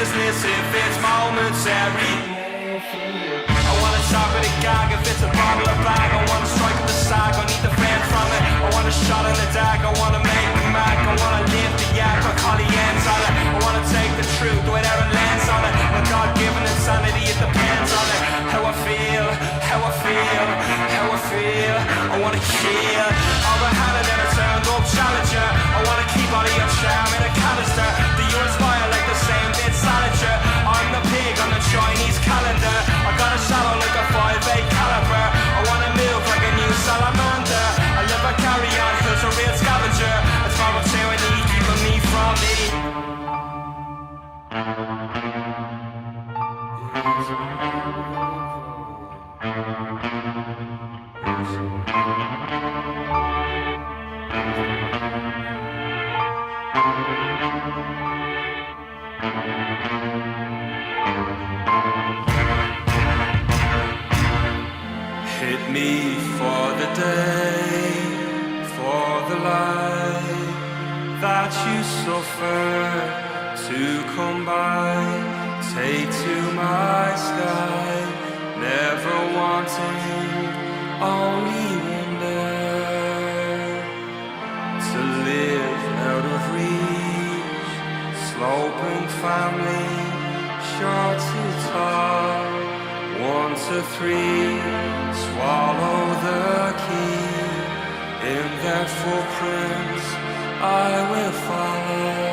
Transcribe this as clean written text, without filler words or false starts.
business if it's momentary. I wanna talk with a gag if it's a bottle or bag. I wanna strike with the sag, I need the fan from it. I want a shot in the dag, I wanna make the mag. I wanna live the yak, I call the ends on it. I wanna take the truth without a lens on it. My God-given insanity, it depends on it. How I feel, how I feel, how I feel. I wanna kill all the hand and a turned up challenger. I wanna keep all of your charm in a canister. Do you inspire like the same bit Salinger? I'm the pig on the Chinese calendar. I got a shadow like a 5'8" caliber. I wanna move like a new salamander. I live a carry on, who's a real scavenger. It's my tyranny keeping me from me. Hit me for the day, for the life that you suffer to come by. Take to my sky, never wanting, only wonder to live out of reach. Sloping family, short to tall, 1 to 3, swallow the key. In their footprints I will follow.